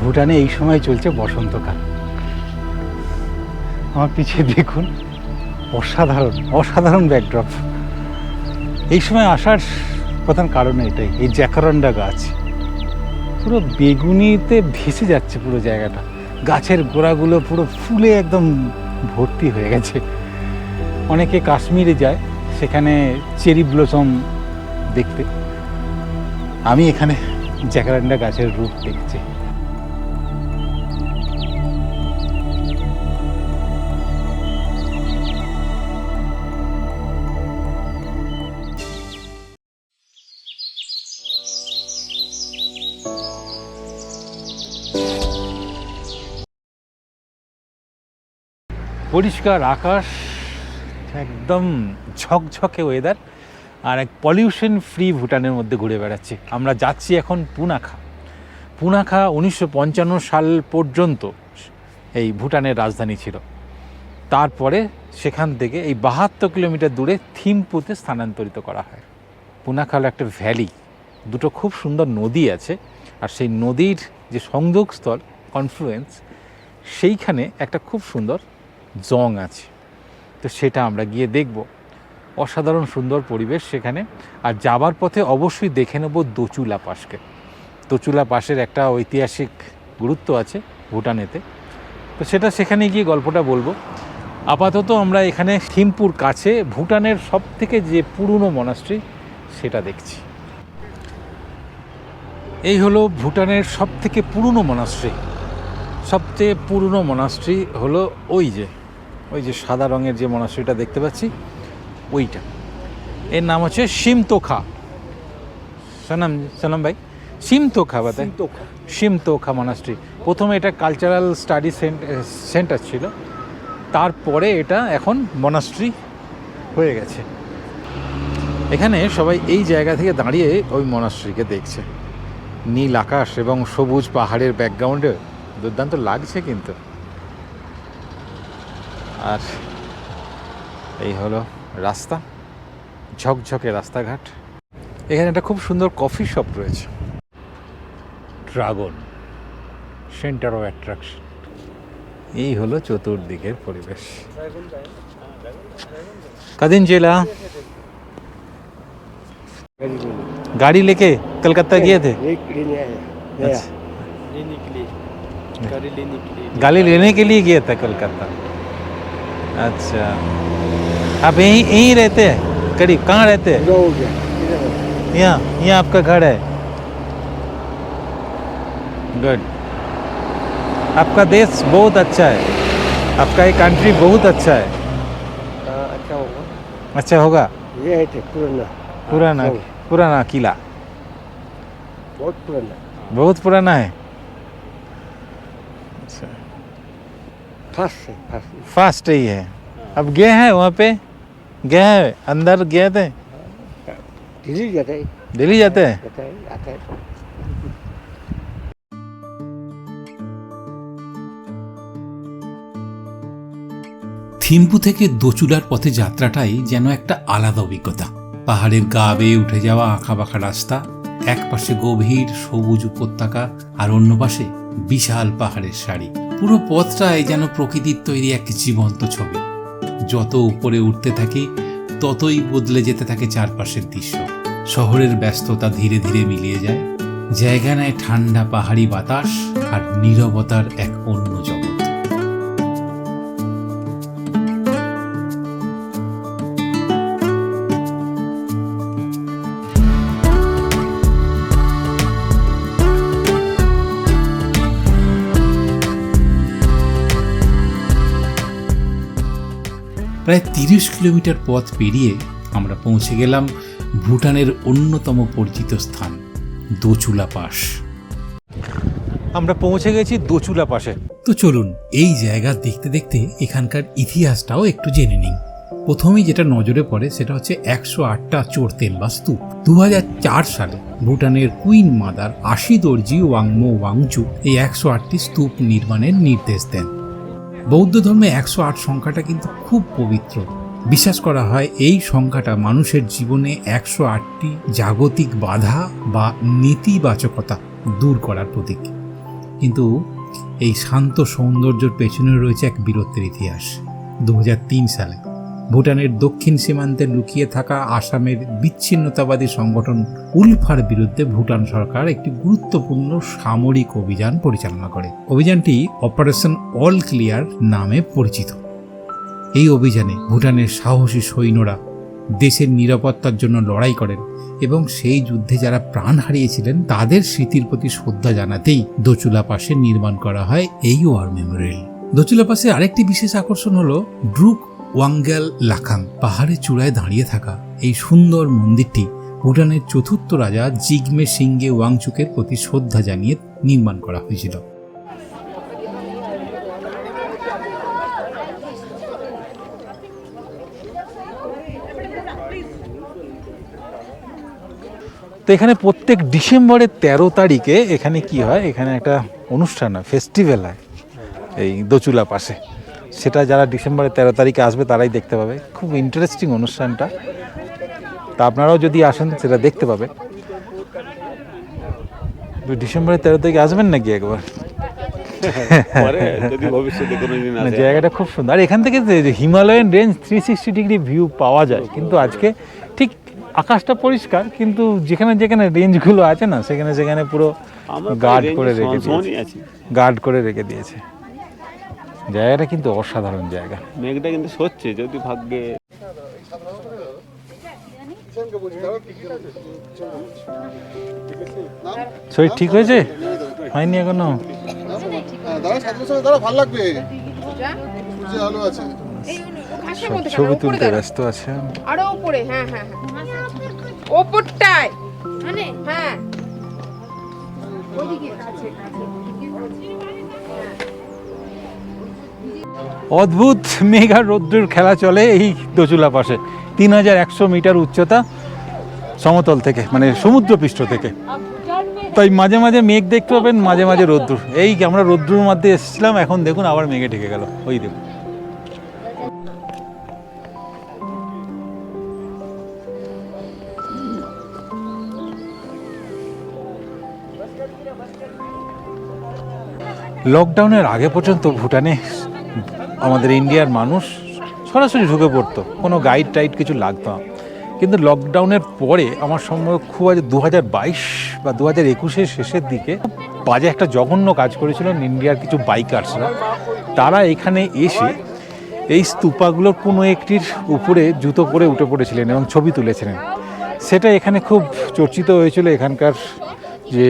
ভুটানে এই সময় চলছে বসন্তকাল। আমার পিছিয়ে দেখুন, অসাধারণ অসাধারণ ব্যাকড্রপ। এই সময় আসার প্রধান কারণ এটাই, এই জ্যাকারান্ডা গাছ পুরো বেগুনিতে ভেসে যাচ্ছে পুরো জায়গাটা। গাছের গোড়াগুলো পুরো ফুলে একদম ভর্তি হয়ে গেছে। অনেকে কাশ্মীরে যায় সেখানে চেরি ব্লসম দেখতে, আমি এখানে জ্যাকারান্ডা গাছের রূপ দেখছি। পরিষ্কার আকাশ, একদম ঝকঝকে ওয়েদার, আর এক পলিউশন ফ্রি ভুটানের মধ্যে ঘুরে বেড়াচ্ছি। আমরা যাচ্ছি এখন পুনাখা। পুনাখা 1955 সাল পর্যন্ত এই ভুটানের রাজধানী ছিল। তারপরে সেখান থেকে এই 72 কিলোমিটার দূরে থিম্পুতে স্থানান্তরিত করা হয়। পুনাখা হলো একটা ভ্যালি, দুটো খুব সুন্দর নদী আছে, আর সেই নদীর যে সংযোগস্থল কনফ্লুয়েন্স, সেইখানে একটা খুব সুন্দর জং আছে। তো সেটা আমরা গিয়ে দেখব। অসাধারণ সুন্দর পরিবেশ সেখানে। আর যাবার পথে অবশ্যই দেখে নেব দোচুলা পাসকে। দোচুলা পাসের একটা ঐতিহাসিক গুরুত্ব আছে ভুটানেতে, তো সেটা সেখানে গিয়ে গল্পটা বলবো। আপাতত আমরা এখানে থিম্পুর কাছে ভুটানের সবথেকে যে পুরনো মনাস্ট্রি সেটা দেখছি। এই হলো ভুটানের সবথেকে পুরনো মনাস্ট্রি। সবচেয়ে পুরনো মনাস্ট্রি হলো ওই যে সাদা রঙের যে মনাস্ট্রিটা দেখতে পাচ্ছি, ওইটা। এর নাম হচ্ছে সিমতোখা। সালাম ভাই, সিমতোখা বাতায়, সিমতোখা মনাস্ট্রি। প্রথমে এটা কালচারাল স্টাডি সেন্টার ছিল, তারপরে এটা এখন মনাস্ট্রি হয়ে গেছে। এখানে সবাই এই জায়গা থেকে দাঁড়িয়ে ওই মনাস্ট্রিকে দেখছে। নীল আকাশ এবং সবুজ পাহাড়ের ব্যাকগ্রাউন্ডে দুর্দান্ত লাগছে কিন্তু। আর এই হলো রাস্তা, ঝকঝকে রাস্তাঘাট। এখানে একটা খুব সুন্দর কফি শপ রয়েছে, ড্রাগন, সেন্টার অফ অ্যাট্রাকশন। এই হলো চতুর্দিকের পরিবেশ। कदिन चला गाड़ी लेके कलकत्ता गए थे? गाड़ी लेने के लिए गया था कलकत्ता। अच्छा, आप यहीं रहते हैं? करीब कहाँ रहते हैं? यहाँ आपका घर है? गुड। आपका देश बहुत अच्छा है, आपका ये कंट्री बहुत अच्छा है। अच्छा होगा। ये है पुराना पुराना पुराना किला, बहुत पुराना है। अच्छा, फास्ट ही है। अब गए हैं वहाँ पे? गए हैं अंदर? गए थे? दिल्ली जाते हैं। থিম্পু থেকে দোচুলার পথে যাত্রাটাই যেন একটা আলাদা অভিজ্ঞতা। পাহাড়ের গা বেয়ে উঠে যাওয়া আঁকাবাঁকা রাস্তা, এক পাশে গভীর সবুজ উপত্যকা আর অন্য পাশে বিশাল পাহাড়ের সারি। পুরো পথটাই যেন প্রকৃতির তৈরি এক জীবন্ত ছবি। যত উপরে উঠতে থাকি ততই বদলে যেতে থাকে চারপাশের দৃশ্য। শহরের ব্যস্ততা ধীরে ধীরে মিলিয়ে যায়, জায়গা নেয় ঠান্ডা পাহাড়ি বাতাস আর নীরবতার এক অন্য জগৎ। প্রায় 30 কিলোমিটার পথ পেরিয়ে আমরা পৌঁছে গেলাম ভুটানের অন্যতম পরিচিত স্থান দোচুলা পাস। আমরা পৌঁছে গেছি দোচুলা পাসে। তো চলুন এই জায়গা দেখতে দেখতে এখানকার ইতিহাসটাও একটু জেনে নিই। প্রথমেই যেটা নজরে পড়ে সেটা হচ্ছে 108টা চোরতেল বা স্তূপ। 2004 সালে ভুটানের কুইন মাদার আশি দর্জি ওয়াংমো ওয়াংচু এই 108টি স্তূপ নির্মাণের নির্দেশ দেন। বৌদ্ধ ধর্মে 108 সংখ্যাটা কিন্তু খুব পবিত্র। বিশ্বাস করা হয় এই সংখ্যাটা মানুষের জীবনে 108টি জাগতিক বাধা বা নেতিবাচকতা দূর করার প্রতীক। কিন্তু এই শান্ত সৌন্দর্যের পেছনে রয়েছে এক বীরত্বের ইতিহাস। 2003 সালে ভুটানের দক্ষিণ সীমান্তে লুকিয়ে থাকা আসামের বিচ্ছিন্নতাবাদী সংগঠন উলফার বিরুদ্ধে ভুটান সরকার একটি গুরুত্বপূর্ণ সামরিক অভিযান পরিচালনা করে। অভিযানটি অপারেশন অল ক্লিয়ার নামে পরিচিত। এই অভিযানে ভুটানের সাহসী সৈন্যরা দেশের নিরাপত্তার জন্য লড়াই করেন এবং সেই যুদ্ধে যারা প্রাণ হারিয়েছিলেন তাদের স্মৃতির প্রতি শ্রদ্ধা জানাতেই দোচুলা পাসে নির্মাণ করা হয় এই ওয়ার মেমোরিয়াল। দোচুলা পাসে আরেকটি বিশেষ আকর্ষণ হলো ড্রুক ওয়াঙ্গেল লাখাং। পাহাড়ের চূড়ায় দাঁড়িয়ে থাকা এই সুন্দর মন্দিরটি ভুটানের চতুর্থ রাজা জিগমে সিংগে ওয়াংচুকের প্রতি শ্রদ্ধা জানিয়ে নির্মাণ করা হয়েছিল। তো এখানে প্রত্যেক ডিসেম্বরের 13 তারিখে এখানে কি হয়, এখানে একটা অনুষ্ঠান হয়, ফেস্টিভ্যাল হয় এই দোচুলা পাশে। সেটা যারা ডিসেম্বরের 13 তারিখে আসবে তারাই দেখতে পাবে। খুব ইন্টারেস্টিং অনুষ্ঠানটা, তা আপনারাও যদি আসেন সেটা দেখতে পাবে। ডিসেম্বরের 13 তারিখে আসবেন নাকি একবার? জায়গাটা খুব সুন্দর। আর এখান থেকে যে হিমালয়ান রেঞ্জ 360 ডিগ্রি ভিউ পাওয়া যায়। কিন্তু আজকে ঠিক আকাশটা পরিষ্কার, কিন্তু যেখানে যেখানে রেঞ্জগুলো আছে না সেখানে সেখানে পুরো গার্ড করে রেখে দিয়েছে। জায়গাটা কিন্তু অসাধারণ জায়গা। মেঘটা কিন্তু সচ্ছে, যদি ভাগ্যে। শরীর ঠিক হয়েছে? হয়নি এখনো? ছবি তুলতে ব্যস্ত আছে। আরো উপরে, হ্যাঁ হ্যাঁ হ্যাঁ, ওপরটায়, হ্যাঁ ওইদিকে কাছে কাছে। অদ্ভুত মেঘ আর রৌদ্রের খেলা চলে এই দোচুলা পাশে। 3100 মিটার উচ্চতা সমতল থেকে, মানে সমুদ্রপৃষ্ঠ থেকে। তাই মাঝে মাঝে মেঘ দেখতে পাবেন, মাঝে মাঝে রৌদ্র। এই আমরা রৌদ্রের মধ্যে এসেছিলাম, এখন দেখুন আবার মেঘে ঢেকে গেল। ওই দেখুন, লকডাউনের আগে পর্যন্ত ভুটানে আমাদের ইন্ডিয়ার মানুষ সরাসরি ঢুকে পড়তো, কোনো গাইড টাইড কিছু লাগতো না। কিন্তু লকডাউনের পরে আমার সম্ভব খুব 2022 বা 2021-এর শেষের দিকে বাজে একটা জঘন্য কাজ করেছিলেন ইন্ডিয়ার কিছু বাইকার্সরা। তারা এখানে এসে এই স্তূপাগুলোর কোনো একটির উপরে জুতো পরে উঠে পড়েছিলেন এবং ছবি তুলেছিলেন। সেটা এখানে খুব চর্চিত হয়েছিল। এখানকার যে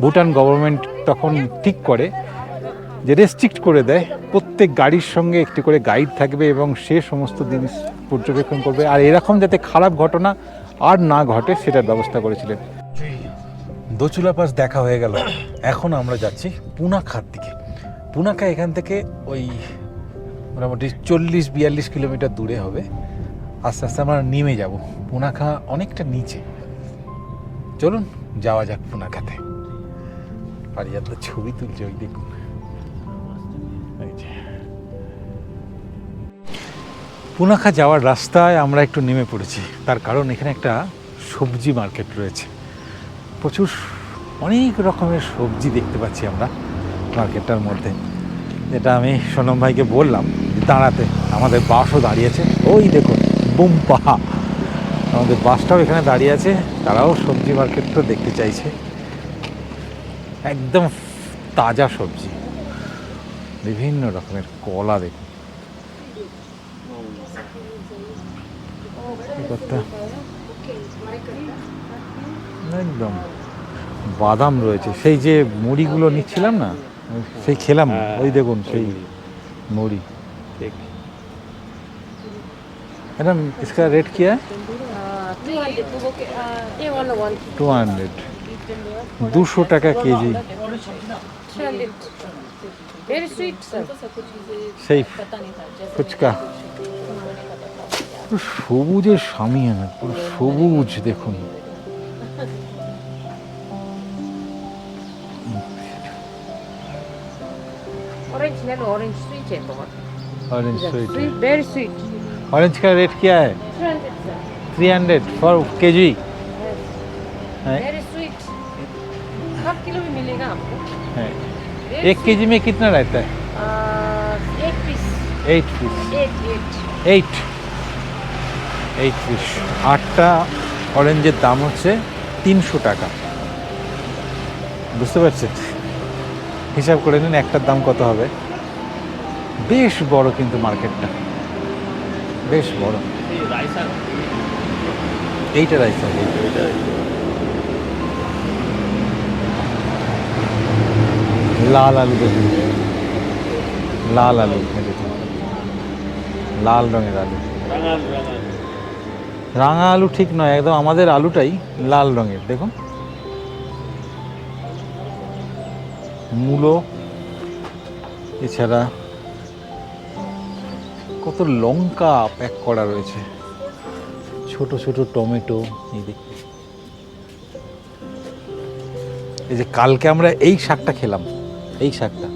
ভুটান গভর্নমেন্ট তখন ঠিক করে যে রেস্ট্রিক্ট করে দেয়, প্রত্যেক গাড়ির সঙ্গে একটি করে গাইড থাকবে এবং সে সমস্ত জিনিস পর্যবেক্ষণ করবে, আর এরকম যাতে খারাপ ঘটনা আর না ঘটে সেটার ব্যবস্থা করেছিলেন। দোচুলা পাস দেখা হয়ে গেল, এখন আমরা যাচ্ছি পুনাখার দিকে। পুনাখা এখান থেকে ওই মোটামুটি 40-42 কিলোমিটার দূরে হবে। আস্তে আস্তে আমরা নেমে যাব। পুনাখা অনেকটা নিচে। চলুন যাওয়া যাক পুনাখাতে। পারিজাত ছবি তুলছে, ওই দেখুন। পুনাখা যাওয়ার রাস্তায় আমরা একটু নেমে পড়েছি, তার কারণ এখানে একটা সবজি মার্কেট রয়েছে। প্রচুর অনেক রকমের সবজি দেখতে পাচ্ছি আমরা মার্কেটটার মধ্যে, যেটা আমি সোনম ভাইকে বললাম দাঁড়াতে। আমাদের বাসও দাঁড়িয়েছে, ওই দেখুন বুম্পা, আমাদের বাসটাও এখানে দাঁড়িয়ে আছে। তারাও সবজি মার্কেটটা দেখতে চাইছে। একদম তাজা সবজি, বিভিন্ন রকমের কলা দেখুন, একদম বাদাম রয়েছে। সেই যে মুড়িগুলো নিচ্ছিলাম না, সেই খেলাম, ওই দেখুন সেই মুড়ি। ম্যাডাম इसका रेट क्या है? 200 200 টাকা কেজি। সেই ফুচকা সবুজের সামিয়ানা, পুরো সবুজ দেখুন। Orange nano, orange sweet है बहुत। Orange sweet, Very sweet। Orange का रेट क्या है? 300 sir। 300 for KG. Very sweet। Half kilo भी मिलेगा आपको। है 1 केजी में कितना रहता है? 8 पीस 8 पीस 8 8 পিস। 8টা অরেঞ্জের দাম হচ্ছে 300 টাকা। বুঝতে পারছেন? হিসাব করে নিন একটার দাম কত হবে। বেশ বড় কিন্তু মার্কেটটা, বেশ বড়। এইটা রাইসা, লাল আলু দেখুন, লাল আলু দেখুন, লাল রঙের আলু। রাঙা আলু ঠিক নয়, একদম আমাদের আলুটাই লাল রঙের। দেখুন মূলো, এছাড়া কত লঙ্কা প্যাক করা রয়েছে, ছোট ছোট টমেটো। এই দেখুন, এই যে কালকে আমরা এই শাকটা খেলাম, এই শাকটা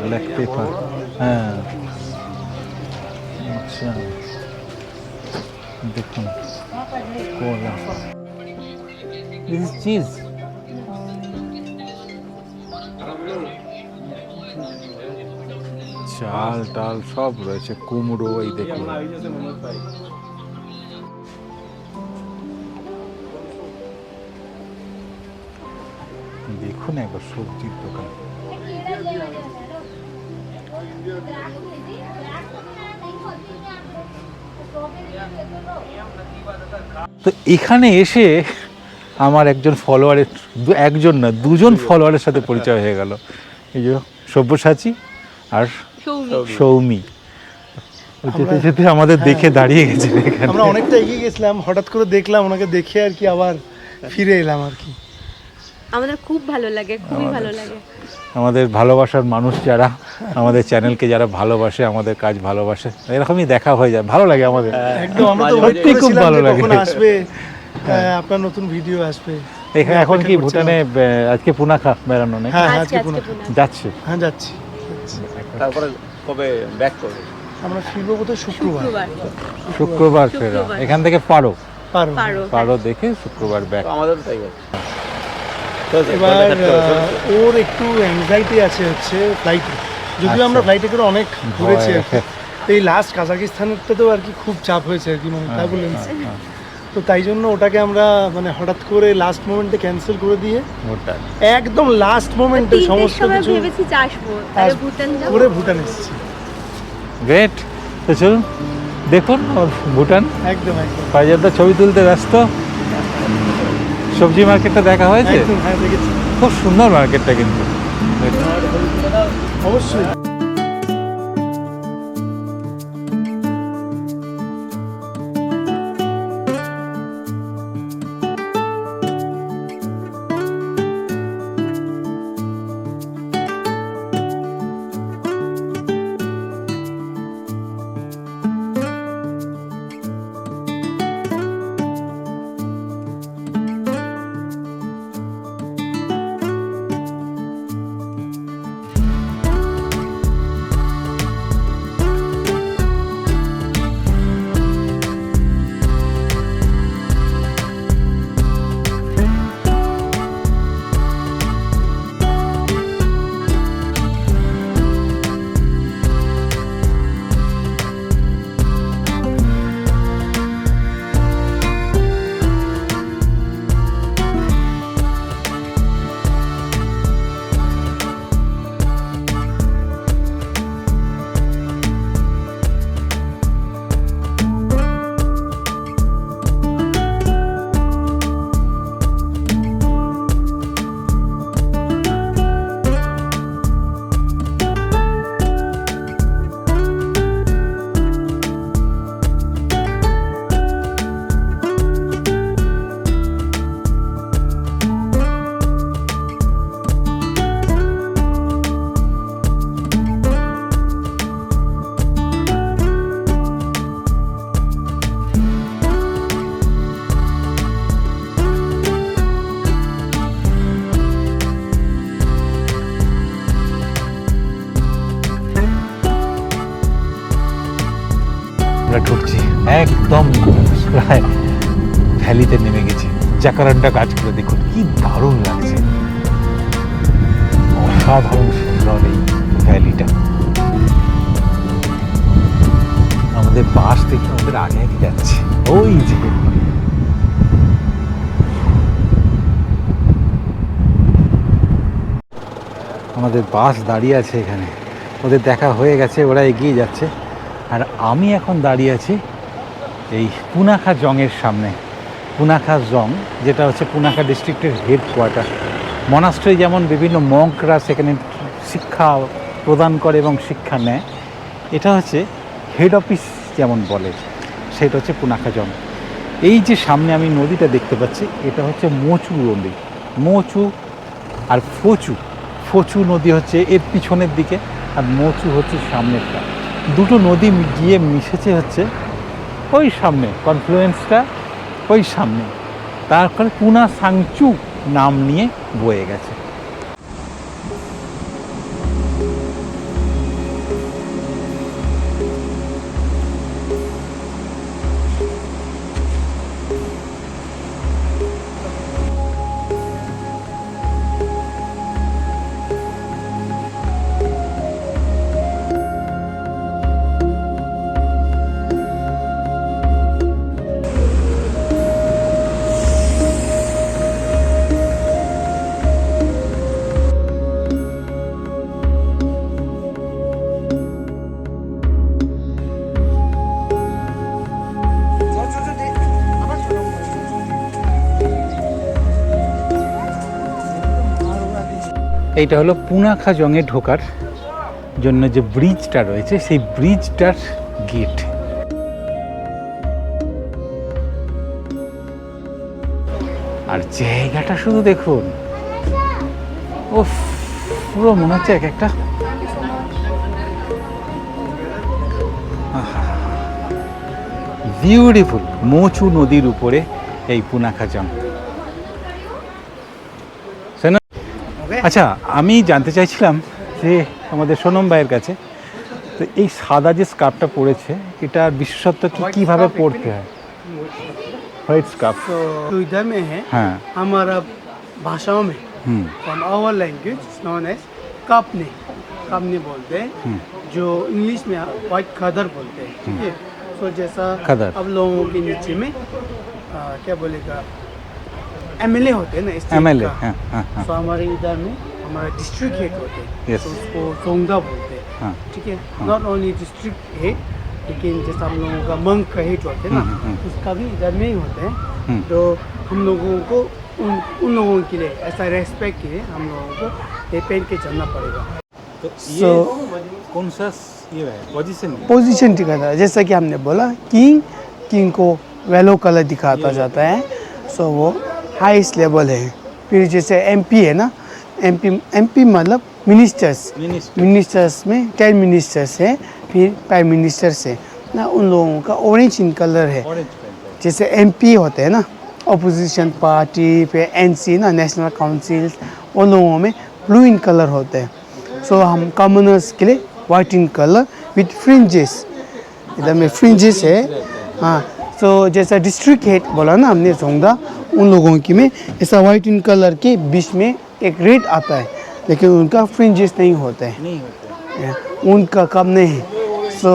ব্ল্যাক পেপার। হ্যাঁ আচ্ছা, দেখুন কলা, দিস ইজ চিজ। চাল টাল সব রয়েছে, কুমড়ো, এই দেখুন। দেখুন একবার সবজির দোকান। তো এখানে এসে আমার একজন ফলোয়ারের, একজন না দুজন ফলোয়ারের সাথে পরিচয় হয়ে গেল। এই যে সব্যসাচী আর সৌমি, যেতে যেতে আমাদের দেখে দাঁড়িয়ে গেছে এখানে। আমরা অনেকটা এগিয়ে গেছিলাম, হঠাৎ করে দেখলাম ওনাকে, দেখে আর কি আবার ফিরে এলাম আর কি। আমাদের খুব ভালো লাগে, খুবই ভালো লাগে। আমাদের ভালোবাসার মানুষ যারা, আমাদের চ্যানেলকে যারা ভালোবাসে, আমাদের কাজ ভালোবাসে, এরকমই দেখা হয়ে যায়, ভালো লাগে আমাদের। একদম, আমরা তো সত্যি খুব ভালো লাগে। কখন আসবে আপনার নতুন ভিডিও আসবে। এখানে এখন কি ভুটানে আজকে পুনাখা বেড়ানো নেই? হ্যাঁ আজকে আজকে পুনः যাচ্ছে। হ্যাঁ যাচ্ছি। তারপরে কবে ব্যাক করবে? আমরা ফিরবো বোধহয় শুক্রবার। শুক্রবার ফেরা, এখান থেকে পারো পারো। দেখে শুক্রবার ব্যাক। আমাদের তাই আছে। এবার ওর একটু অ্যাংজাইটি আছে হচ্ছে ফ্লাইটে, যদিও আমরা ফ্লাইটে করে অনেক ঘুরেছি আর কি। তো এই লাস্ট কাজাকিস্তানেরটাতেও আর কি খুব চাপ হয়েছে আর কি, মানে টার্বুলেন্স। তো তাই জন্য ওটাকে আমরা মানে হঠাৎ করে লাস্ট মোমেন্টে ক্যান্সেল করে দিয়ে একদম লাস্ট মোমেন্টে সমস্ত কিছু ভেবেছি আসবো, তাহলে ভুটান যাব, করে ভুটান এসেছি। গ্রেট। তো চলুন দেখুন ভুটান। একদম একদম ফাইজারদা ছবি তুলতে ব্যস্ত। সবজি মার্কেটটা দেখা হয়েছে? একদম, হ্যাঁ দেখেছি। খুব সুন্দর মার্কেটটা কিন্তু। অবশ্যই। আমরা ঢুকছি একদম প্রায় ভ্যালিতে নেমে গেছি। জ্যাকারান্ডা গাছগুলো দেখুন কি দারুণ লাগছে, অসাধারণ সুন্দর এই ভ্যালিটা। আমাদের বাস থেকে আমাদের আগে আগে যাচ্ছে, ওই যে আমাদের বাস দাঁড়িয়ে আছে এখানে, ওদের দেখা হয়ে গেছে, ওরা এগিয়ে যাচ্ছে। আর আমি এখন দাঁড়িয়ে আছি এই পুনাখা জংয়ের সামনে। পুনাখা জং যেটা হচ্ছে পুনাখা ডিস্ট্রিক্টের হেডকোয়ার্টার। মনাস্ট্রি যেমন বিভিন্ন মঙ্করা সেখানে শিক্ষা প্রদান করে এবং শিক্ষা নেয়, এটা হচ্ছে হেড অফিস যেমন বলে, সেটা হচ্ছে পুনাখা জং। এই যে সামনে আমি নদীটা দেখতে পাচ্ছি, এটা হচ্ছে মোচু নদী। মোচু আর ফচু, ফচু নদী হচ্ছে এর পিছনের দিকে, আর মোচু হচ্ছে সামনেরটা। দুটো নদী গিয়ে মিশেছে হচ্ছে ওই সামনে, কনফ্লুয়েন্সটা ওই সামনে, তারপরে পুনা সাংচু নাম নিয়ে বয়ে গেছে। এইটা হলো পুনাখা জংয়ে ঢোকার জন্য যে ব্রিজটা রয়েছে, সেই ব্রিজটার গেট। আর জায়গাটা শুধু দেখুন, ও পুরো মনে হচ্ছে এক একটা বিউটিফুল। মোচু নদীর উপরে এই পুনাখা জং। আচ্ছা, আমি জানতে চাইছিলাম যে আমাদের সোনম ভাইয়ের কাছে, তো এই সাদা যে স্কার্ফটা পরেছে, এটার বিশেষত্ব কি, কিভাবে পরতে হয়? হোয়াইট স্কার্ফ तो इधर में है हाँ। हमारा भाषाओं में from our language known as कापने, कापने बोलते हैं, जो इंग्लिश में वाइट खदर बोलते हैं, ठीक है। तो जैसा खदर। अब लोगों के नीचे में क्या बोलेगा, एमएलए होते हैं ना, स्टेट MLA, का। हाँ, हाँ, हाँ। तो हमारे इधर में हमारा डिस्ट्रिक्ट हेड होते हैं, Yes। तो उसको सोंगदा बोलते हैं, हाँ। ठीक है। नॉट ओनली डिस्ट्रिक्ट हेड, लेकिन जैसा हम लोगों का मंक का हेड होते हैं ना, उसका भी इधर में ही होते हैं। तो हम लोगों को उन लोगों के लिए ऐसा रेस्पेक्ट के लिए हम लोगों को ये पहन के चलना पड़ेगा। तो So, कौन सा ये है पोजीशन? पोजीशन दिखाता है, जैसा कि हमने बोला किंग को येलो कलर दिखाता जाता है, सो वो हाईएस्ट लेवल है। फिर जैसे एमपी है ना, एमपी मतलब मिनिस्टर्स में 10 मिनिस्टर्स है, फिर प्राइम मिनिस्टर्स है ना, उन लोगों का ऑरेंज इन कलर है। ऑरेंज। जैसे एमपी होते हैं ना, अपोजिशन पार्टी, फिर एनसी ना, नेशनल काउंसिल, उन लोगों में ब्लू इन कलर होते हैं। सो हम कॉमनर्स के लिए white in colour with fringes, इधर में फ्रिंजेस है। हाँ, सो जैसा डिस्ट्रिक्ट हेड बोला ना हमने सोंगदा, उन लोगों की में ऐसा वाइट इन कलर के बीच में एक रेड आता है, लेकिन उनका फ्रिंजेस नहीं होता है, नहीं होता। उनका कम नहीं है। सो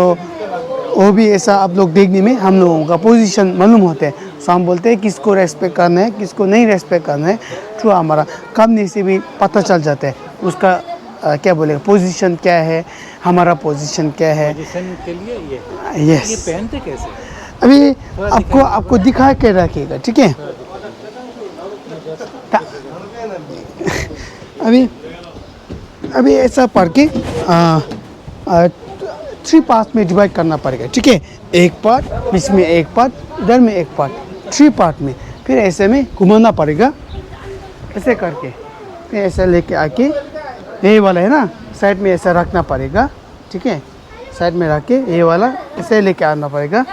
वो भी ऐसा आप लोग देखने में हम लोगों का पोजीशन मालूम होते हैं। सो हम बोलते हैं किसको रेस्पेक्ट करना है, किसको नहीं रेस्पेक्ट करना है, थ्रू हमारा कमने से भी पता चल जाता है उसका क्या बोलेगा पोजीशन क्या है, हमारा पोजीशन क्या है। पोजीशन के लिए ये यस, पहनते कैसे? अभी आपको दिखा के रखिएगा, ठीक है। अभी ऐसा पढ़ के 3 पार्ट में डिवाइड करना पड़ेगा, ठीक है। एक पार्ट, बीच में एक पार्ट, इधर में एक पार्ट, 3 पार्ट में। फिर ऐसे में घुमाना पड़ेगा, ऐसे करके, फिर ऐसा लेके आके ये वाला है ना साइड में ऐसा रखना पड़ेगा, ठीक है। साइड में रख के ये वाला ऐसे लेके आना पड़ेगा।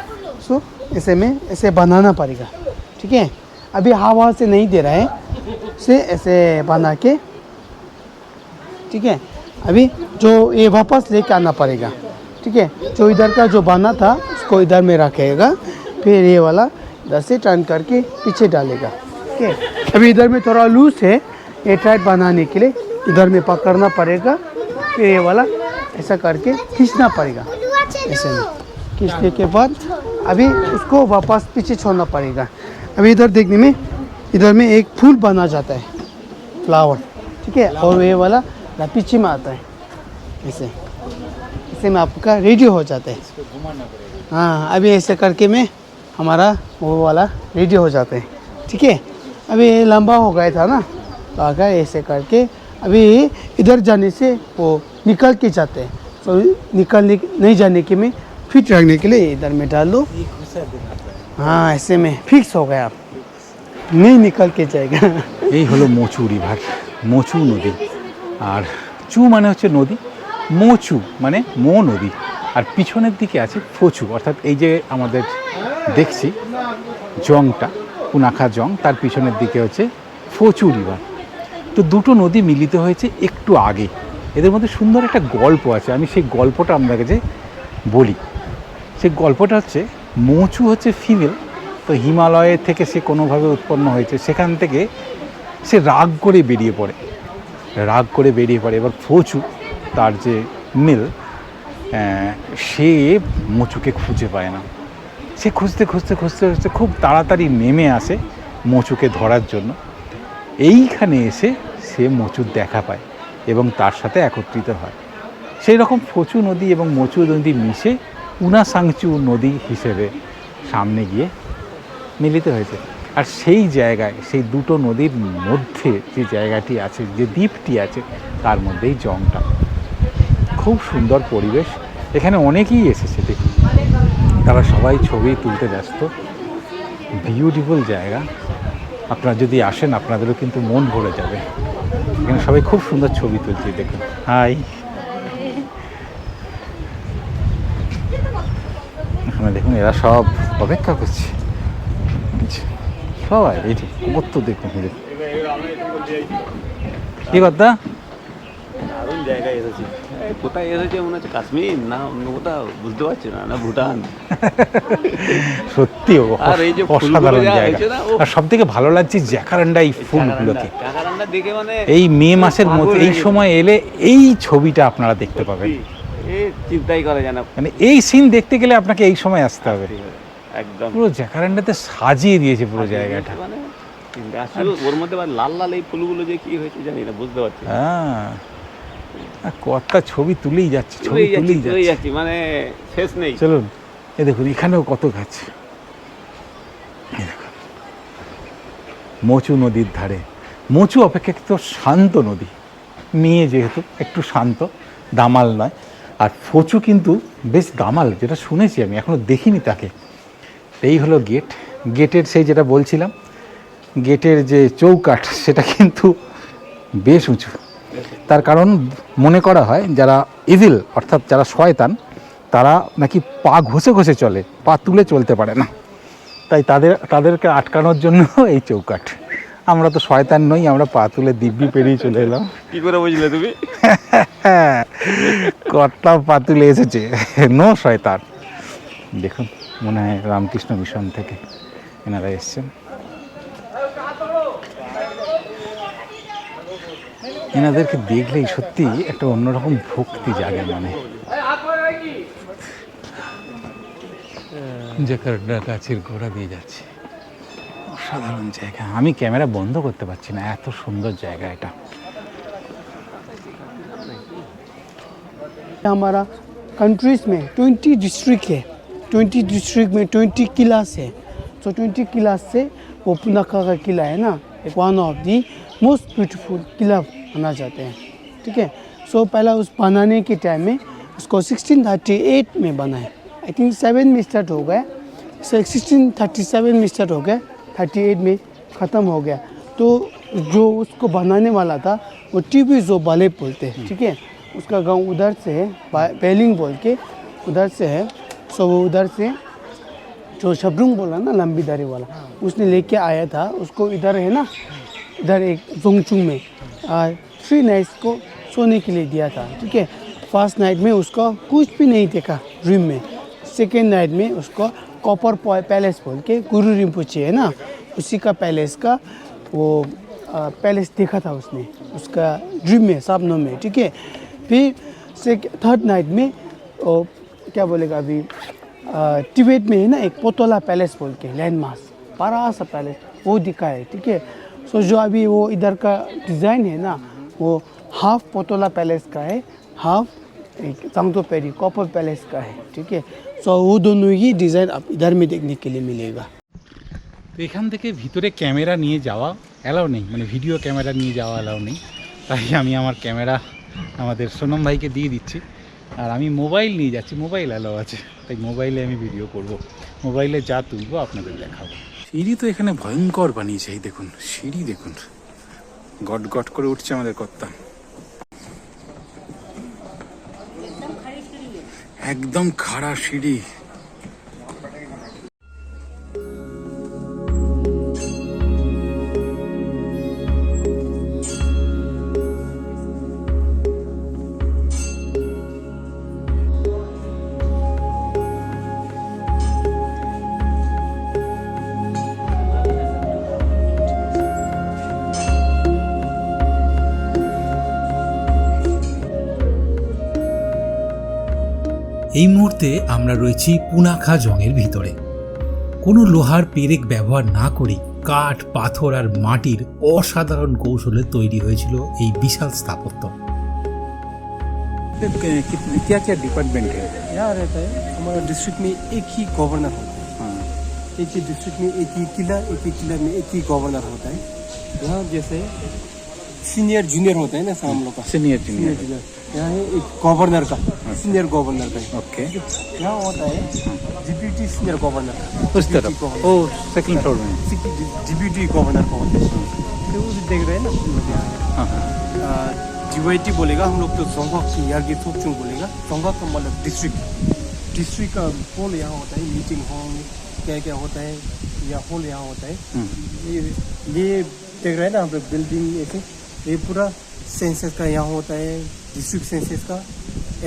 सो ऐसे में ऐसे बनाना पड़ेगा, ठीक है। अभी हवा से नहीं दे रहा है, से ऐसे बना के, ठीक है। अभी जो ये वापस लेके आना पड़ेगा, ठीक है। जो इधर का जो बना था उसको इधर में रखेगा, फिर ये वाला इधर से टर्न करके पीछे डालेगा। ठीक है, अभी इधर में थोड़ा लूज है, ये टाइट बनाने के लिए इधर में पकड़ना पड़ेगा, फिर ये वाला ऐसा करके खींचना पड़ेगा। ऐसे में खींचने के बाद अभी उसको वापस पीछे छोड़ना पड़ेगा। अभी इधर देखने में इधर में एक फूल बना जाता है, फ्लावर। ठीक है, और ये वाला पीछे में आता है, ऐसे ऐसे में आपका रेडी हो जाता है। हाँ, अभी ऐसे करके में हमारा वो वाला रेडी हो जाता है। ठीक है, अभी ये लंबा हो गया था ना, तो अगर ऐसे करके अभी इधर जाने से वो निकल के जाते हैं, तो निकलने नहीं जाने के में फिट रखने के लिए इधर में डाल दो। हाँ, ऐसे में फिक्स हो गया, आप नहीं निकल के जाएगा। এই হলো মোচু রিভার, মোচু নদী। আর চু মানে হচ্ছে নদী, মোচু মানে মো নদী, আর পিছনের দিকে আছে ফচু, অর্থাৎ এই যে আমাদের দেখছি জংটা, পুনাখা জং, তার পিছনের দিকে হচ্ছে ফচু রিভার। তো দুটো নদী মিলিত হয়েছে একটু আগে। এদের মধ্যে সুন্দর একটা গল্প আছে, আমি সেই গল্পটা আপনাকে যে বলি। সেই গল্পটা হচ্ছে, মোচু হচ্ছে ফিমেল, তো হিমালয়ের থেকে সে কোনোভাবে উৎপন্ন হয়েছে, সেখান থেকে সে রাগ করে বেরিয়ে পড়ে, এবার ফচু তার যে মেল, সে মোচুকে খুঁজে পায় না। সে খুঁজতে খুব তাড়াতাড়ি নেমে আসে মোচুকে ধরার জন্য। এইখানে এসে সে মোচুর দেখা পায় এবং তার সাথে একত্রিত হয়। সেই রকম ফচু নদী এবং মোচু নদী মিশে উনাসাংচু নদী হিসেবে সামনে গিয়ে মিলিত হয়েছে। আর সেই জায়গায়, সেই দুটো নদীর মধ্যে যে জায়গাটি আছে, যে দ্বীপটি আছে, তার মধ্যেই জংটা। খুব সুন্দর পরিবেশ, এখানে অনেকেই এসেছে দেখুন, তারা সবাই ছবি তুলতে ব্যস্ত। বিউটিফুল জায়গা, আপনারা যদি আসেন আপনাদেরও কিন্তু মন ভরে যাবে। এখানে সবাই খুব সুন্দর ছবি তুলছে দেখুন। হাই, এখানে দেখুন এরা সব অপেক্ষা করছে সবাই। এই যে কত দেখুন, কি কথা দারুণ জায়গায় এসেছি। কোথায় এসেছে মনে হচ্ছে কাশ্মীর না অন্য কোথাও, বুঝতে পারছি না, না ভুটান। সত্যি আর এই যে অসাধারণ ফুলগুলো জায়গা। হয়েছে না, ও আর সব থেকে ভালো লাগছে জ্যাকারান্ডা, এই ফুলগুলোকে কাকারান্ডা দেখে মানে এই মে মাসের মধ্যে এই সময় এলে এই ছবিটা আপনারা দেখতে পাবেন। এ চিন্তাই করা যায় না, মানে এই সিন দেখতে গেলে আপনাকে এই সময় আসতে হবে। একদম পুরো জ্যাকারান্ডাতে সাজিয়ে দিয়েছে পুরো জায়গাটা। মানে আসলে ওর মধ্যে লাল লাল এই ফুলগুলো যে কি হয়েছে জানি না, বুঝতে পারছি না। হ্যাঁ, কতটা ছবি তুলেই যাচ্ছে, ছবি তুলেই যাচ্ছি, মানে শেষ নেই। চলুন, এ দেখুন এখানেও কত গাছ। এই দেখুন, মোচু নদীর ধারে, মোচু অপেক্ষাকৃত শান্ত নদী, মেয়ে যেহেতু একটু শান্ত, দামাল নয়। আর ফচু কিন্তু বেশ দামাল, যেটা শুনেছি আমি, এখনও দেখিনি তাকে। এই হলো গেট, গেটের সেই যেটা বলছিলাম, গেটের যে চৌকাঠ সেটা কিন্তু বেশ উঁচু। তার কারণ মনে করা হয় যারা ইভিল, অর্থাৎ যারা শয়তান, তারা নাকি পা ঘষে চলে, পা তুলে চলতে পারে না, তাই তাদেরকে আটকানোর জন্য এই চৌকাঠ। আমরা তো শয়তান নই, আমরা পা তুলে দিব্যি পেরিয়ে চলে এলাম। কি করে বুঝলে তুমি? কর্তা পা তুলে এসেছে, নো শয়তান। দেখুন, মনে হয় রামকৃষ্ণ মিশন থেকে এনারা এসছেন। এনাদেরকে দেখলেই সত্যি একটা অন্যরকম ভক্তি জাগে মনে। জ্যাকারান্ডা গাছের গোড়া দিয়ে যাচ্ছে, অসাধারণ জায়গা। আমি ক্যামেরা বন্ধ করতে পারছি না, এত সুন্দর জায়গা এটা। हमारा कंट्रीज में 20 डिस्ट्रिक्ट है, 20 डिस्ट्रिक्ट में 20 किलास है। तो 20 किलास से वो पुनाखा का किला है ना, एक one of the most beautiful किला माना जाते हैं। ठीक है, सो पहला उस बनाने के टाइम में उसको 1638 में बना है। आई थिंक 7 में स्टार्ट हो गया, 1637 में स्टार्ट हो गया, 38 में ख़त्म हो गया। तो जो उसको बनाने वाला था वो टीबी जो बाले बोलते हैं। ठीक है, उसका गांव उधर से है, पेलिंग बोल के उधर से है। सो वो उधर से जो शबरुंग बोला ना, लंबी दाढ़ी वाला, उसने लेके आया था उसको। इधर है ना, इधर एक जोंगचुंग में 3 नाइट्स को सोने के लिए दिया था। ठीक है, फर्स्ट नाइट में उसको कुछ भी नहीं देखा ड्रीम में, सेकेंड नाइट में उसको कॉपर पैलेस बोल के गुरु रिम्पोचे है ना, उसी का पैलेस का वो पैलेस देखा था उसने, उसका ड्रीम में, सपनों में, ठीक है। फिर थर्ड नाइट में वो क्या बोलेगा अभी, तिब्बत में है ना एक पोतोला पैलेस बोल के लैंडमार्क, बड़ा सा पैलेस वो दिखा है, ठीक है। सो जो अभी वो इधर का डिज़ाइन है ना, वो हाफ पोतोला पैलेस का है, हाफ एक सांगतोपेरी कॉपर पैलेस का है, ठीक है। सो वो दोनों ही डिज़ाइन आप इधर में देखने के लिए मिलेगा। তো এখান থেকে ভিতরে ক্যামেরা নিয়ে যাওয়া অ্যালাউ নেই, মানে ভিডিও ক্যামেরা নিয়ে যাওয়া অ্যালাউ নেই, তাই আমি আমার ক্যামেরা আমাদের সোনম ভাইকে দিয়ে দিচ্ছি, আর আমি মোবাইল নিয়ে যাচ্ছি, মোবাইল অ্যালাউ আছে, তাই মোবাইলে আমি ভিডিও করব, মোবাইলে যা তুলবো আপনাদের দেখাবো। সিঁড়ি তো এখানে ভয়ঙ্কর বানিয়েছে, এই দেখুন সিঁড়ি দেখুন, গট গট করে উঠছে আমাদের কর্তা, একদম খাড়া সিঁড়ি। এই মুহূর্তে আমরা রয়েছি পুনাখা জংয়ের ভিতরে। কোনো লোহার পেরেক ব্যবহার না করে কাঠ, পাথর আর মাটির অসাধারণ কৌশলে তৈরি হয়েছিল এই বিশাল স্থাপত্য। क्या क्या डिपार्टमेंट है? यहाँ रहता है हमारा डिस्ट्रिक्ट में एक ही गवर्नर होता है, हाँ, एक ही डिस्ट्रिक्ट में एक ही किला में एक ही गवर्नर होता है। यहाँ जैसे सीनियर जूनियर होता है ना हम लोग का, सीनियर जूनियर, यहाँ है एक गवर्नर का, सीनियर गवर्नर का। ओके, यहाँ होता है डिप्यूटी सीनियर गवर्नर का, उस तरफ, ओ सेकंड फ्लोर में, डिप्यूटी गवर्नर का होता है। तो वो देख रहे हैं ना, हाँ, जीवाईटी बोलेगा, हम लोग तो जोंगक की यार की थोक चुन बोलेगा, जोंगक का मतलब डिस्ट्रिक्ट का हॉल यहाँ होता है, मीटिंग हॉल क्या क्या होता है, या हॉल यहाँ होता है। ये देख रहे हैं ना हम लोग बिल्डिंग, ये पूरा सेंसस का यहाँ होता है, डिस्ट्रिक्ट सेंसस का,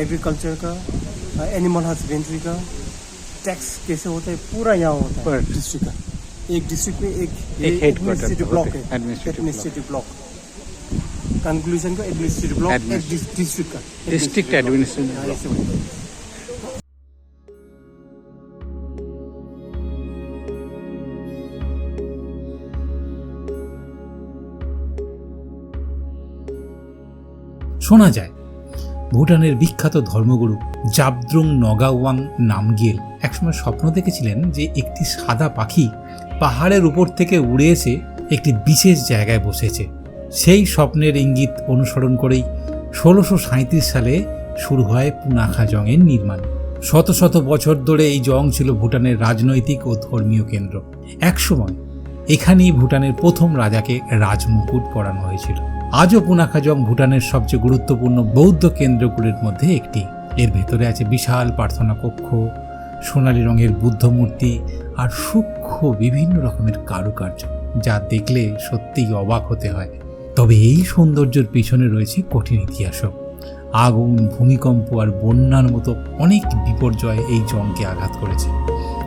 एग्रीकल्चर का, एनिमल हस्बेंड्री का, टैक्स कैसे होता है, पूरा यहाँ होता है डिस्ट्रिक्ट का। एक डिस्ट्रिक्ट में एक एडमिनिस्ट्रेटिव ब्लॉक है, एडमिनिस्ट्रेटिव ब्लॉक, कंक्लूजन का एडमिनिस्ट्रेटिव ब्लॉक, डिस्ट्रिक्ट का डिस्ट्रिक्ट एडमिनिस्ट्रेटिव ब्लॉक। শোনা যায় ভুটানের বিখ্যাত ধর্মগুরু জাবদ্রুং নগাওয়াং নামগিয়েল একসময় স্বপ্ন দেখেছিলেন যে একটি সাদা পাখি পাহাড়ের উপর থেকে উড়ে এসে একটি বিশেষ জায়গায় বসেছে। সেই স্বপ্নের ইঙ্গিত অনুসরণ করেই 1637 সালে শুরু হয় পুনাখা জংয়ের নির্মাণ। শত শত বছর ধরে এই জং ছিল ভুটানের রাজনৈতিক ও ধর্মীয় কেন্দ্র। একসময় এখানেই ভুটানের প্রথম রাজাকে রাজমুকুট পরানো হয়েছিল। আজও পুনাখা জং ভুটানের সবচেয়ে গুরুত্বপূর্ণ বৌদ্ধ কেন্দ্রগুলির মধ্যে একটি। এর ভেতরে আছে বিশাল প্রার্থনা কক্ষ, সোনালী রঙের বুদ্ধ মূর্তি আর সূক্ষ্ম বিভিন্ন রকমের কারুকার্য, যা দেখলে সত্যিই অবাক হতে হয়। তবে এই সৌন্দর্যের পিছনে রয়েছে কঠিন ইতিহাসও। আগুন, ভূমিকম্প আর বন্যার মতো অনেক বিপর্যয় এই জংকে আঘাত করেছে,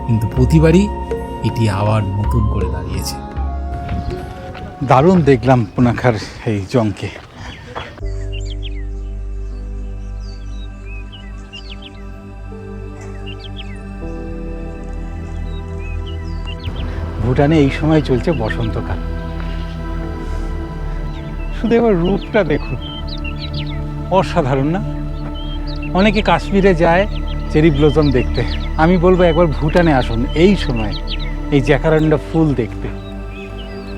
কিন্তু প্রতিবারই এটি আবার নতুন করে দাঁড়িয়েছে। দারুণ দেখলাম পুনাখার এই জংকে। ভুটানে এই সময় চলছে বসন্তকাল। শুধু এবার রূপটা দেখুন, অসাধারণ না? অনেকে কাশ্মীরে যায় চেরি ব্লসম দেখতে, আমি বলবো একবার ভুটানে আসুন এই সময় এই জ্যাকারান্ডা ফুল দেখতে।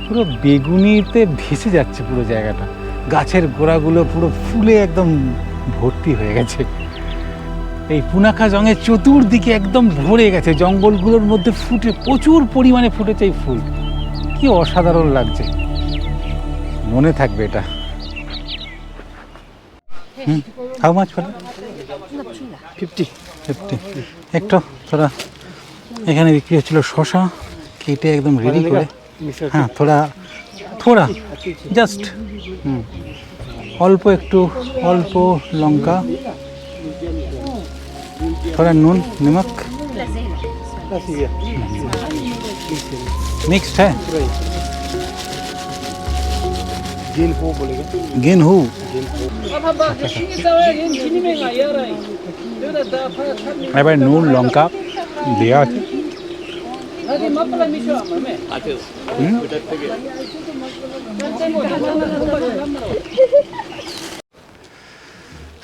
পুরো বেগুনিতে ভেসে যাচ্ছে পুরো জায়গাটা, গাছের গোড়াগুলো পুরো ফুলে একদম ভর্তি হয়ে গেছে। এই পুনাখা জংয়ের চতুর্দিকে একদম ভরে গেছে, জঙ্গলগুলোর মধ্যে ফুটে প্রচুর পরিমাণে ফুটেছে এই ফুল। কি অসাধারণ লাগছে, মনে থাকবে এটা। হাউ মাছ ফেলে? 50 একটু थोड़ा এখানে বিক্রি হচ্ছিল শশা কেটে একদম রেডি করে। হ্যাঁ, থোড়া জাস্ট অল্প একটু, অল্প লঙ্কা, थोड़ा নুন, नमक, नेक्स्ट है गेन हु এবার নুন লঙ্কা দেওয়া আছে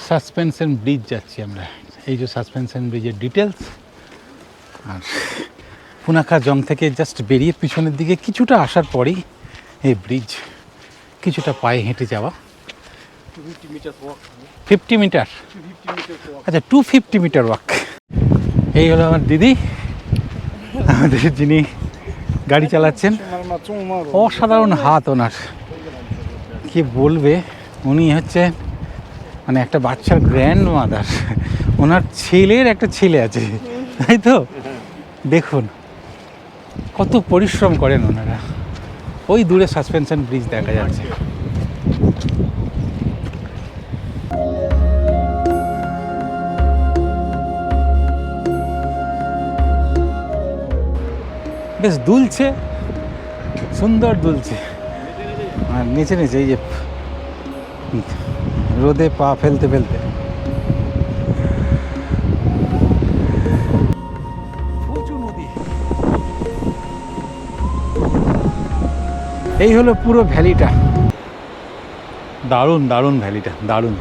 সাসপেনশন ব্রিজ যাচ্ছি আমরা। এই যে সাসপেনশন ব্রিজের ডিটেলস। আর পুনাখা জং থেকে জাস্ট বেরিয়ে পিছনের দিকে কিছুটা আসার পরেই এই ব্রিজ, কিছুটা পায়ে হেঁটে যাওয়া। 50 মিটার, আচ্ছা 250 মিটার ওয়াক। এই হলো আমার দিদি, আমাদের যিনি গাড়ি চালাচ্ছেন। অসাধারণ হাত ওনার, কি বলবে, উনি হচ্ছে মানে একটা বাচ্চার গ্র্যান্ড মাদার। ওনার ছেলের একটা ছেলে আছে, তাই তো? দেখুন কত পরিশ্রম করেন ওনারা। ওই দূরে সাসপেনশন ব্রিজ দেখা যাচ্ছে। বেশ দুলছে, সুন্দর দুলছে। আর নিচে নিচে এই যে রোদে পা ফেলতে ফেলতে প্রচুর নদী। এই হলো পুরো ভ্যালিটা। দারুণ দারুণ ভ্যালিটা, দারুণ।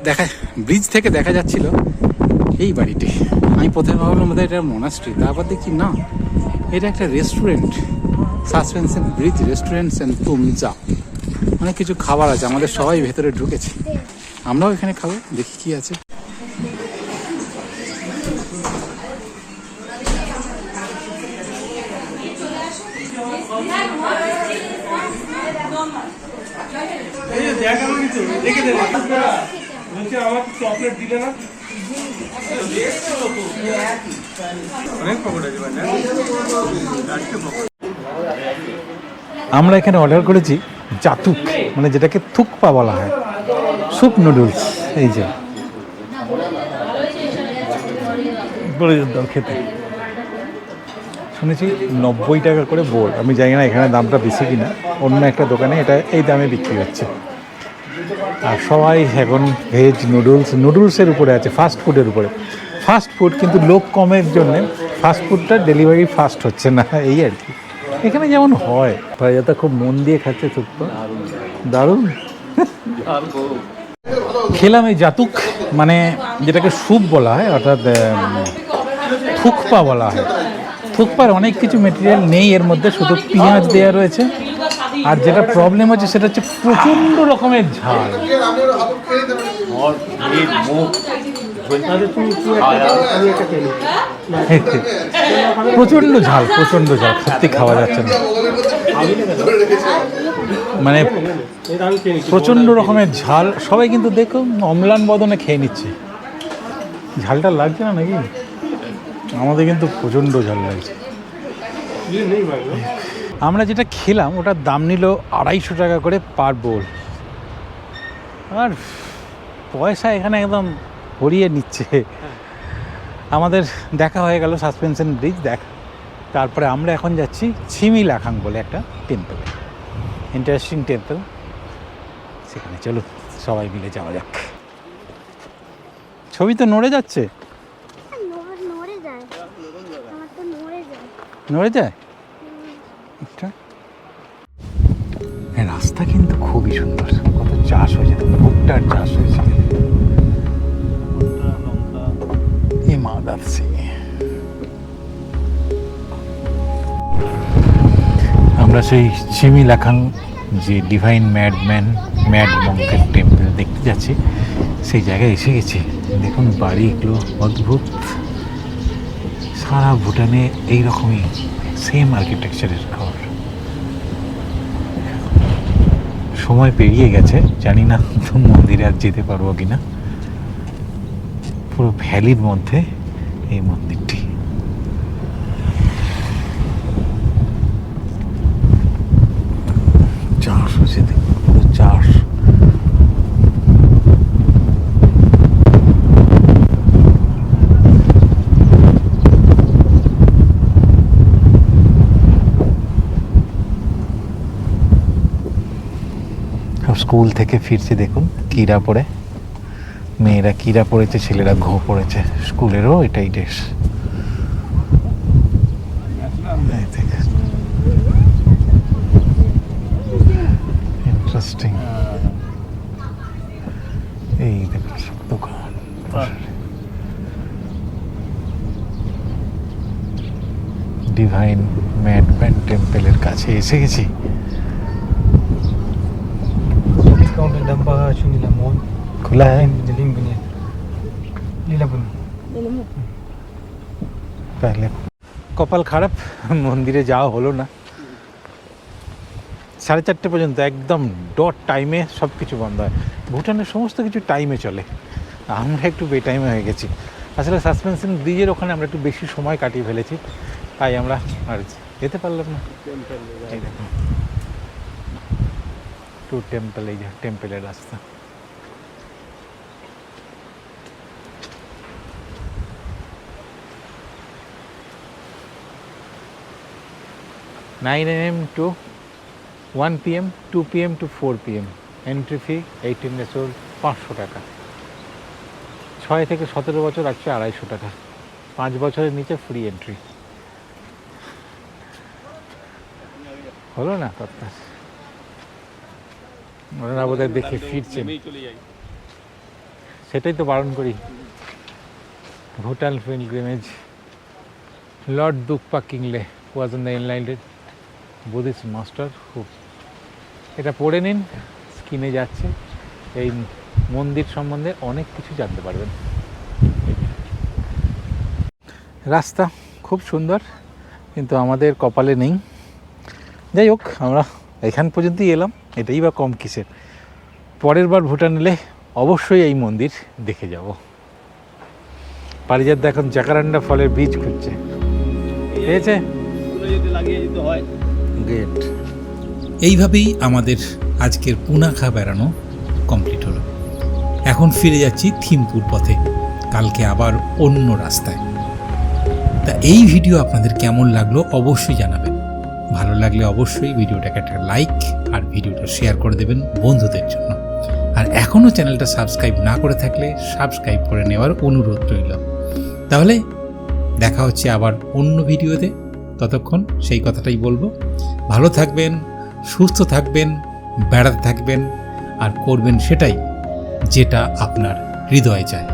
দেখা ব্রিজ থেকে দেখা যাচ্ছিল এই বাড়িটি। আমি প্রথমে ভাবলাম বোধহয় এটা মোনাস্ট্রি, তারপর দেখছি না, এটা একটা রেস্টুরেন্ট। সাসপেনশন ব্রিজ রেস্টুরেন্ট তুমজা। অনেক কিছু খাবার আছে, আমাদের সবাই ভেতরে ঢুকেছি, আমরাও এখানে খাবো। দেখি কি আছে। আমরা এখানে অর্ডার করেছি জাতুক, মানে যেটাকে থুকপা বলা হয়, স্যুপ নুডলস। এই যে খেতে শুনেছি 90 টাকা করে বোল। আমি জানি না এখানে দামটা বেশি কিনা, অন্য একটা দোকানে এটা এই দামে বিক্রি হচ্ছে। আর সবাই এখন ভেজ নুডলসের উপরে আছে, ফাস্ট ফুডের উপরে। ফাস্ট ফুড কিন্তু লোক কমের জন্যে ফাস্ট ফুডটা ডেলিভারি ফাস্ট হচ্ছে না, এই আর কি। এখানে যেমন হয়, প্রজাতা খুব মন দিয়ে খাচ্ছে থুকপা, দারুণ। খেলাম এই জাতুক, মানে যেটাকে স্যুপ বলা হয়, অর্থাৎ থুকপা বলা হয়। থুকপার অনেক কিছু মেটেরিয়াল নেই এর মধ্যে, শুধু পেঁয়াজ দেওয়া রয়েছে। আর যেটা প্রবলেম হচ্ছে সেটা হচ্ছে প্রচণ্ড রকমের ঝাল। প্রচণ্ড ঝাল, প্রচণ্ড ঝাল, সত্যি খাওয়া যাচ্ছে না। মানে প্রচণ্ড রকমের ঝাল। সবাই কিন্তু দেখো অম্লান বদনে খেয়ে নিচ্ছে। ঝালটা লাগছে না নাকি? আমাদের কিন্তু প্রচণ্ড ঝাল লাগছে। আমরা যেটা খেলাম ওটার দাম নিল 250 টাকা করে পার বোল। আর পয়সা এখানে একদম হরিয়ে নিচ্ছে। আমাদের দেখা হয়ে গেল সাসপেনশন ব্রিজ দেখা। তারপরে আমরা এখন যাচ্ছি ছিমি লাখাং বলে একটা টেম্পল, ইন্টারেস্টিং টেম্পল। সেখানে চলো সবাই মিলে যাওয়া যাক। ছবি তো নড়ে যাচ্ছে, নড়ে যায়। আচ্ছা, রাস্তা কিন্তু খুবই সুন্দর। কত চাষ হয়েছে, ভুট্টার চাষ হয়েছে। আমরা সেই ছিমি লাখাং যে ডিভাইন ম্যাড মঙ্কের টেম্পল দেখতে যাচ্ছি, সেই জায়গায় এসে গেছি। দেখুন বাড়িগুলো অদ্ভুত। সারা ভুটানে এইরকমই সেম আর্কিটেকচারের ঘর। সময় পেরিয়ে গেছে, জানি না তো মন্দিরে আর যেতে পারবো কিনা। পুরো ভ্যালির মধ্যে এই মন্দিরটি। চাষ হচ্ছে, পুরো চাষ। স্কুল থেকে ফিরছে, দেখুন কিরা পরে, মেয়েরা কিরা পড়েছে, ছেলেরা ঘো পড়েছে। স্কুলেরও এটাই ড্রেস। ইন্টারেস্টিং। এই দেখুন সব দোকান। ডিভাইন ম্যাডম্যান টেম্পলের কাছে এসে গেছি। ডিসকাউন্টের ডাব্বা শুনিলা মন খোলা হ্যাঁ, দিলিং বনি লীলাবনি। তাহলে কপাল খারাপ, মন্দিরে যাওয়া হলো না। 4:30 পর্যন্ত একদম ডট টাইমে সব কিছু বন্ধ হয়। ভুটানের সমস্ত কিছু টাইমে চলে, আমরা একটু বেটাইমে হয়ে গেছি। আসলে সাসপেনশন ব্রিজের ওখানে আমরা একটু বেশি সময় কাটিয়ে ফেলেছি, তাই আমরা আর যেতে পারলাম না। এই দেখুন টু টেম্পল, এই যে টেম্পলের রাস্তা। (9 AM to 1 PM, 2 PM to 4 PM, entry fee 18 years old 500 টাকা, 6 থেকে 17 বছর আছে 250 টাকা, 5 বছরের নিচে ফ্রি এন্ট্রি। হলো না কথা, ওনারা বোধহয় দেখে ফিরছেন, সেটাই তো বারণ করি। Bhutan pilgrimage, lord Drukpa Kunley was on the enlightened Buddhist master who. এটা পড়ে নিন, স্ক্রিনে যাচ্ছে। এই মন্দির সম্বন্ধে অনেক কিছু জানতে পারবেন। রাস্তা খুব সুন্দর, কিন্তু আমাদের কপালে নেই। যাই হোক, আমরা এখান পর্যন্তই এলাম, এটাই বা কম কিসের। পরের বার ভুটান এলে অবশ্যই এই মন্দির দেখে যাব। পারিজাত এখন জাকারান্ডা ফলের বীজ খুঁজছে, পেয়েছে গেট। এইভাবেই আমাদের আজকের পুনাখা বেড়ানো কমপ্লিট হলো। এখন ফিরে যাচ্ছি থিম্পুর পথে, কালকে আবার অন্য রাস্তায়। তা এই ভিডিও আপনাদের কেমন লাগলো অবশ্যই জানাবেন। ভালো লাগলে অবশ্যই ভিডিওটাকে একটা লাইক আর ভিডিওটা শেয়ার করে দেবেন বন্ধুদের জন্য। আর এখনও চ্যানেলটা সাবস্ক্রাইব না করে থাকলে সাবস্ক্রাইব করে নেওয়ার অনুরোধ রইল। তাহলে দেখা হচ্ছে আবার অন্য ভিডিওতে। ততক্ষণ সেই কথাটাই বলবো, ভালো থাকবেন, সুস্থ থাকবেন, বেড়াতে থাকবেন, আর করবেন সেটাই যেটা আপনার হৃদয়ে চায়।